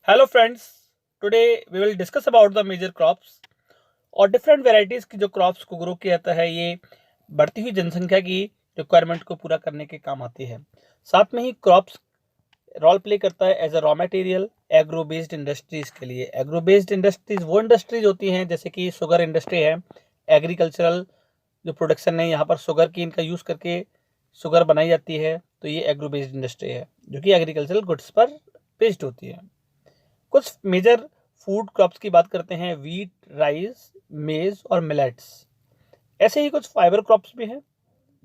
Hello friends, today we will discuss about the major crops और different varieties की जो crops को grow किया जाता है। ये बढ़ती हुई जनसंख्या की रिक्वायरमेंट को पूरा करने के काम आती है। साथ में ही क्रॉप्स रोल प्ले करता है as a raw material agro based industries के लिए। एग्रो बेस्ड इंडस्ट्रीज़ वो इंडस्ट्रीज होती हैं जैसे कि शुगर इंडस्ट्री है, एग्रीकल्चरल जो प्रोडक्शन है, यहाँ पर शुगर की इनका यूज़ करके शुगर बनाई जाती है, तो ये एग्रो बेस्ड इंडस्ट्री है जो कि एग्रीकल्चरल गुड्स पर बेस्ड होती है। कुछ मेजर फूड क्रॉप्स की बात करते हैं, वीट, राइस, मेज और मिलेट्स। ऐसे ही कुछ फाइबर क्रॉप्स भी हैं,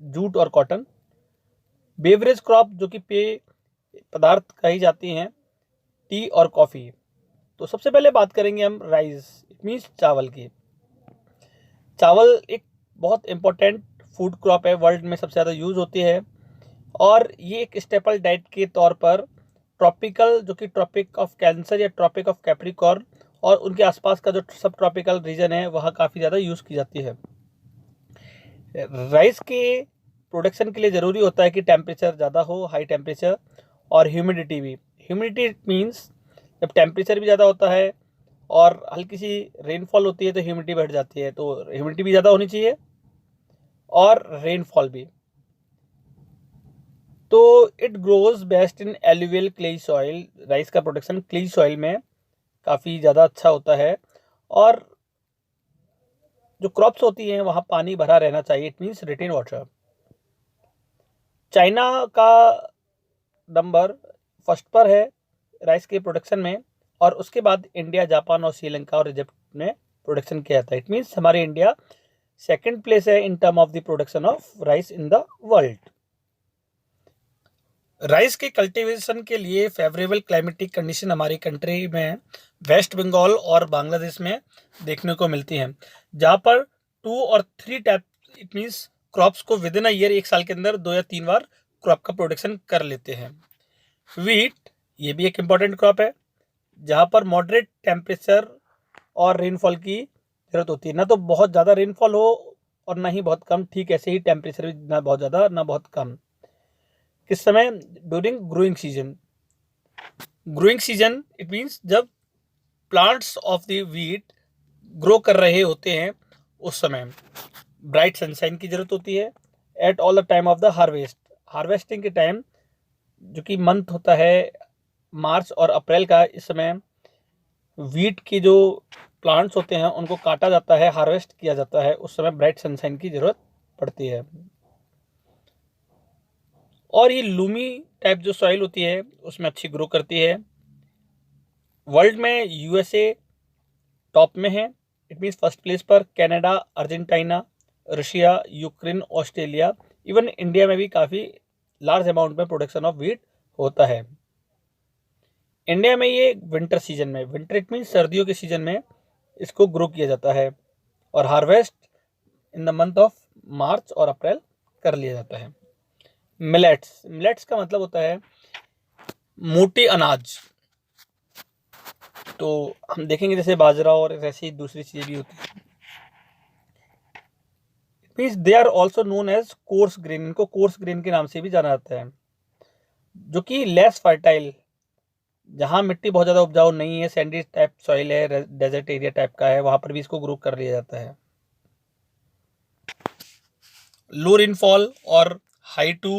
जूट और कॉटन। बेवरेज क्रॉप जो कि पेय पदार्थ कही जाती हैं, टी और कॉफ़ी। तो सबसे पहले बात करेंगे हम राइस, इट मीन्स चावल की। चावल एक बहुत इंपॉर्टेंट फूड क्रॉप है, वर्ल्ड में सबसे ज़्यादा यूज़ होती है और ये एक स्टेपल डाइट के तौर पर ट्रॉपिकल जो कि ट्रॉपिक ऑफ कैंसर या ट्रॉपिक ऑफ कैप्रिकॉर्न और उनके आसपास का जो सब ट्रॉपिकल रीजन है वहाँ काफ़ी ज़्यादा यूज़ की जाती है। राइस के प्रोडक्शन के लिए ज़रूरी होता है कि टेम्परेचर ज़्यादा हो, हाई टेम्परेचर, और ह्यूमिडिटी भी। ह्यूमिडिटी मीन्स जब टेम्परेचर भी ज़्यादा होता है और हल्की सी रेनफॉल होती है तो ह्यूमिडिटी बढ़ जाती है, तो ह्यूमिडिटी भी ज़्यादा होनी चाहिए और रेनफॉल भी। तो it grows best in alluvial clayey soil. Rice का प्रोडक्शन क्लेई सॉइल में काफ़ी ज़्यादा अच्छा होता है और जो क्रॉप्स होती हैं वहाँ पानी भरा रहना चाहिए, it means retain water. China का नंबर फर्स्ट पर है राइस के प्रोडक्शन में और उसके बाद इंडिया, जापान और श्रीलंका और इजिप्ट में प्रोडक्शन किया जाता है। इट मीन्स हमारे इंडिया सेकेंड प्लेस है इन term of the production of rice in the world. Rice के कल्टीवेशन के लिए फेवरेबल क्लाइमेटिक कंडीशन हमारी कंट्री में वेस्ट बंगाल और बांग्लादेश में देखने को मिलती हैं, जहाँ पर 2 और 3 टाइप इट मीन्स क्रॉप्स को विद इन अ ईयर, एक साल के अंदर 2 या 3 बार क्रॉप का प्रोडक्शन कर लेते हैं। वीट, ये भी एक इम्पॉर्टेंट क्रॉप है जहाँ पर मॉडरेट टेम्परेचर और रेनफॉल की जरूरत होती है। ना तो बहुत ज़्यादा रेनफॉल हो और ना ही बहुत कम, ठीक ऐसे ही टेम्परेचर भी ना बहुत ज़्यादा ना बहुत कम। किस समय? During growing season. Growing season it means जब plants of the wheat grow कर रहे होते हैं उस समय ब्राइट सनशाइन की जरूरत होती है। At all the time of the harvest, harvesting के टाइम जो कि मंथ होता है मार्च और अप्रैल का, इस समय वीट की जो प्लांट्स होते हैं उनको काटा जाता है, हार्वेस्ट किया जाता है, उस समय ब्राइट सनशाइन की जरूरत पड़ती है। और ये लूमी टाइप जो सॉइल होती है उसमें अच्छी ग्रो करती है। वर्ल्ड में यूएसए टॉप में है, इट मीन्स फर्स्ट प्लेस पर। Canada, Argentina, Russia, Ukraine, Australia, even India में भी काफ़ी लार्ज अमाउंट में प्रोडक्शन ऑफ वीट होता है। इंडिया में ये विंटर सीजन में, विंटर इट मीन्स सर्दियों के सीजन में इसको ग्रो किया जाता है और harvest in the month of March और अप्रैल कर लिया जाता है। मिलेट्स, मिलेट्स का मतलब होता है मोटे अनाज। तो हम देखेंगे जैसे बाजरा और ऐसी दूसरी चीज़ें भी होती हैं। Means they are also known as coarse grain, इनको कोर्स ग्रेन के नाम से भी जाना जाता है, जो कि लेस फर्टाइल, जहाँ मिट्टी बहुत ज़्यादा उपजाऊ नहीं है, सैंडी टाइप सॉइल है, डेजर्ट एरिया टाइप का है, वहाँ पर भी इसको ग्रो कर लिया जाता है। लो रेनफॉल और हाई टू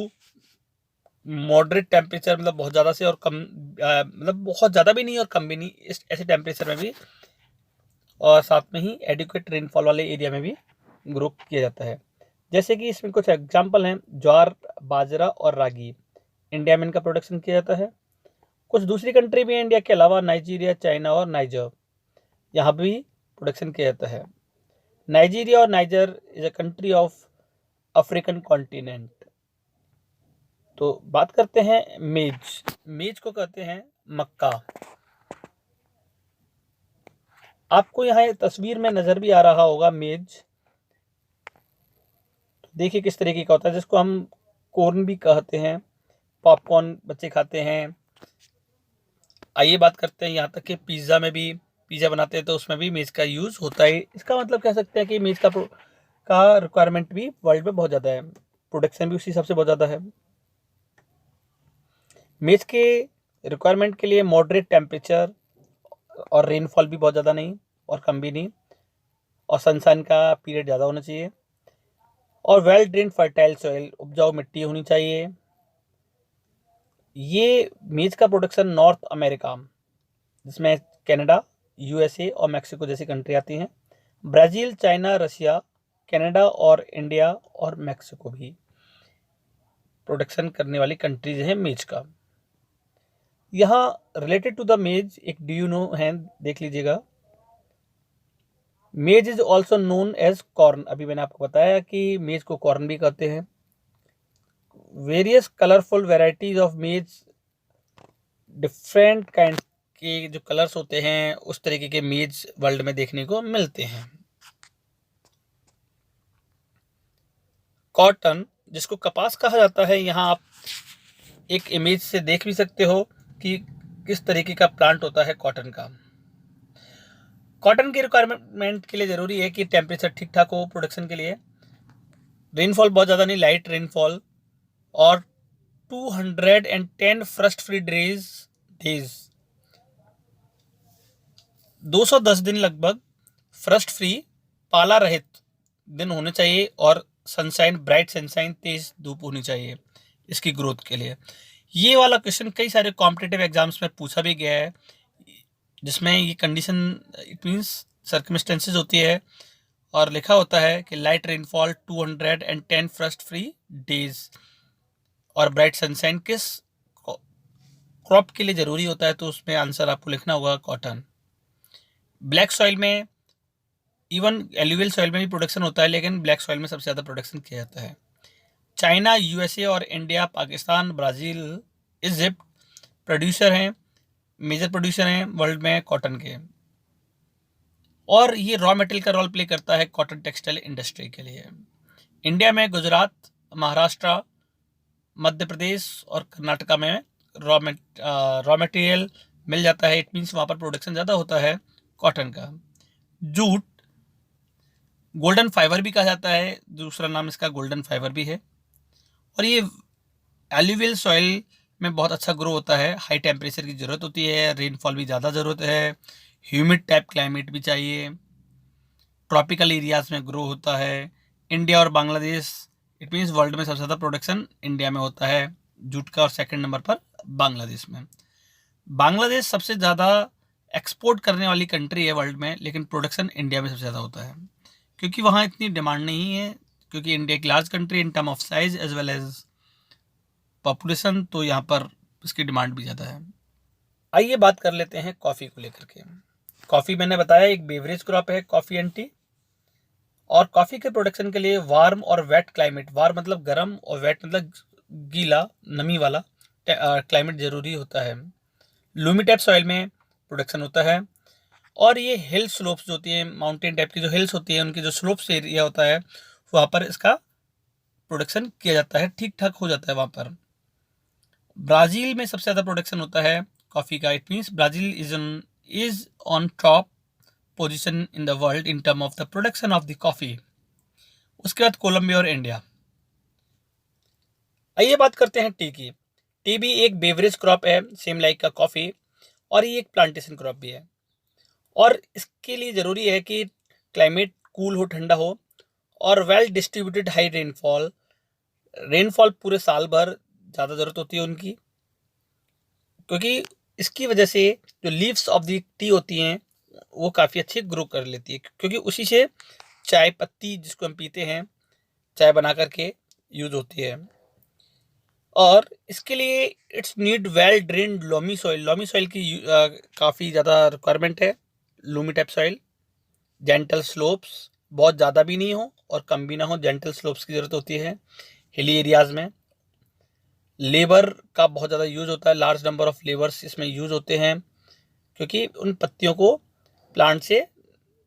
मॉडरेट टेम्परेचर, मतलब बहुत ज़्यादा से और कम, मतलब बहुत ज़्यादा भी नहीं और कम भी नहीं, इस ऐसे टेम्परेचर में भी, और साथ में ही एडिक्वेट रेनफॉल वाले एरिया में भी ग्रो किया जाता है। जैसे कि इसमें कुछ एग्जाम्पल हैं, ज्वार, बाजरा और रागी। इंडिया में इनका प्रोडक्शन किया जाता है। कुछ दूसरी कंट्री भी है इंडिया के अलावा, नाइजीरिया, चाइना और नाइजर, यहाँ भी प्रोडक्शन किया जाता है। नाइजीरिया और niger is a country of African continent. तो बात करते हैं मेज। मेज को कहते हैं मक्का। आपको यहाँ तस्वीर में नजर भी आ रहा होगा मेज। देखिए किस तरीके का होता है, जिसको हम कॉर्न भी कहते हैं, पॉपकॉर्न बच्चे खाते हैं। आइए बात करते हैं यहाँ तक कि पिज़्ज़ा में भी, पिज़्ज़ा बनाते हैं तो उसमें भी मेज़ का यूज़ होता है। इसका मतलब कह सकते हैं कि मेज़ का रिक्वायरमेंट भी वर्ल्ड में बहुत ज़्यादा है, प्रोडक्शन भी उसी हिसाब से बहुत ज़्यादा है। मेज़ के रिक्वायरमेंट के लिए मॉडरेट टेम्परेचर और रेनफॉल भी बहुत ज़्यादा नहीं और कम भी नहीं, और सनशाइन का पीरियड ज़्यादा होना चाहिए, और वेल ड्रेन फर्टाइल सॉइल, उपजाऊ मिट्टी होनी चाहिए। ये मेज का प्रोडक्शन नॉर्थ अमेरिका, जिसमें कनाडा, यूएसए और मैक्सिको जैसी कंट्री आती हैं, ब्राज़ील, चाइना, रशिया, कनाडा और इंडिया और मैक्सिको भी प्रोडक्शन करने वाली कंट्रीज हैं मेज का। यहाँ रिलेटेड टू द मेज एक डू यू नो है, देख लीजिएगा। Maize is also known as corn, अभी मैंने आपको बताया कि मेज को कॉर्न भी कहते हैं। वेरियस कलरफुल वेराइटीज ऑफ मेज, डिफरेंट काइंड के जो कलर्स होते हैं उस तरीके के मेज वर्ल्ड में देखने को मिलते हैं। कॉटन, जिसको कपास कहा जाता है, यहाँ आप एक इमेज से देख भी सकते हो कि किस तरीके का प्लांट होता है कॉटन का। कॉटन की रिक्वायरमेंट के लिए ज़रूरी है कि टेम्परेचर ठीक ठाक हो प्रोडक्शन के लिए, रेनफॉल बहुत ज़्यादा नहीं, लाइट रेनफॉल, और 210 फ्रस्ट फ्री डेज 210 दिन लगभग फ्रस्ट फ्री, पाला रहित दिन होने चाहिए, और सनशाइन, ब्राइट सनशाइन, तेज धूप होनी चाहिए इसकी ग्रोथ के लिए। ये वाला क्वेश्चन कई सारे कॉम्पिटिटिव एग्जाम्स में पूछा भी गया है, जिसमें ये कंडीशन, इट मीन्स सर्कमस्टेंसेज होती है, और लिखा होता है कि light rainfall 210 first free days और ब्राइट सनशाइन किस क्रॉप के लिए ज़रूरी होता है, तो उसमें आंसर आपको लिखना होगा कॉटन। ब्लैक सॉइल में, इवन एल्यूवियल सॉइल में भी प्रोडक्शन होता है, लेकिन ब्लैक सॉइल में सबसे ज़्यादा प्रोडक्शन किया जाता है। चाइना, यूएसए और India, Pakistan, Brazil, Egypt producer हैं, मेजर प्रोड्यूसर हैं वर्ल्ड में कॉटन के, और ये रॉ मटेरियल का रोल प्ले करता है कॉटन टेक्सटाइल इंडस्ट्री के लिए। इंडिया में गुजरात, महाराष्ट्र, मध्य प्रदेश और कर्नाटका में रॉ मटेरियल मिल जाता है, इट मीन्स वहाँ पर प्रोडक्शन ज़्यादा होता है कॉटन का। जूट, गोल्डन फाइबर भी कहा जाता है, दूसरा नाम इसका गोल्डन फाइबर भी है, और ये एल्यूवियल सॉइल में बहुत अच्छा ग्रो होता है। हाई टेम्परेचर की ज़रूरत होती है, रेनफॉल भी ज़्यादा ज़रूरत है, ह्यूमिड टाइप क्लाइमेट भी चाहिए, ट्रॉपिकल एरियाज में ग्रो होता है। इंडिया और बांग्लादेश, इट मीन्स वर्ल्ड में सबसे ज़्यादा प्रोडक्शन इंडिया में होता है जूट का, और सेकंड नंबर पर बांग्लादेश में। बांग्लादेश सबसे ज़्यादा एक्सपोर्ट करने वाली कंट्री है वर्ल्ड में, लेकिन प्रोडक्शन इंडिया में सबसे ज़्यादा होता है, क्योंकि वहाँ इतनी डिमांड नहीं है, क्योंकि इंडिया एक large country in term of size as well as population, तो यहाँ पर इसकी डिमांड भी ज़्यादा है। आइए बात कर लेते हैं कॉफ़ी को लेकर के। कॉफ़ी मैंने बताया एक बेवरेज क्रॉप है, कॉफ़ी एंड टी, और कॉफ़ी के प्रोडक्शन के लिए वार्म और वेट क्लाइमेट, वार्म मतलब गर्म और वेट मतलब गीला, नमी वाला क्लाइमेट ज़रूरी होता है। लूमी टाइप सॉइल में प्रोडक्शन होता है, और ये हिल स्लोप्स जो होती है, माउंटेन टाइप की जो हिल्स होती है, उनकी जो स्लोप्स एरिया होता है, वहाँ पर इसका प्रोडक्शन किया जाता है, ठीक ठाक हो जाता है वहाँ पर। ब्राज़ील में सबसे ज़्यादा प्रोडक्शन होता है कॉफ़ी का, it means Brazil is on top position in the world in term of the production of the coffee. उसके बाद कोलंबिया और इंडिया। आइए बात करते हैं टी की। टी भी एक बेवरेज क्रॉप है, सेम लाइक का कॉफ़ी, और ये एक प्लांटेशन क्रॉप भी है, और इसके लिए ज़रूरी है कि क्लाइमेट कूल हो, ठंडा हो, और well distributed high rainfall, rainfall पूरे साल भर ज़्यादा ज़रूरत होती है उनकी, क्योंकि इसकी वजह से जो लीव्स ऑफ द टी होती हैं वो काफ़ी अच्छी ग्रो कर लेती है, क्योंकि उसी से चाय पत्ती जिसको हम पीते हैं, चाय बना करके यूज़ होती है। और इसके लिए it's need well drained loamy soil, loamy soil की काफ़ी ज़्यादा रिक्वायरमेंट है। Lumi type soil, gentle slopes, बहुत ज़्यादा भी नहीं हो और कम भी ना हो, जेंटल स्लोप्स की ज़रूरत होती है हिली एरियाज़ में। लेबर का बहुत ज़्यादा यूज़ होता है, लार्ज नंबर ऑफ लेबर्स इसमें यूज़ होते हैं, क्योंकि उन पत्तियों को प्लांट से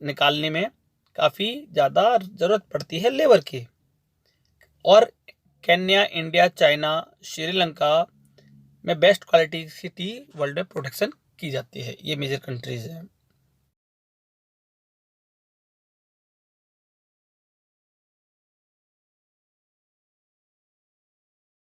निकालने में काफ़ी ज़्यादा ज़रूरत पड़ती है लेबर की। और केन्या, इंडिया, चाइना, श्रीलंका में बेस्ट क्वालिटी की टी वर्ल्ड में प्रोडक्शन की जाती है, ये मेजर कंट्रीज़ हैं।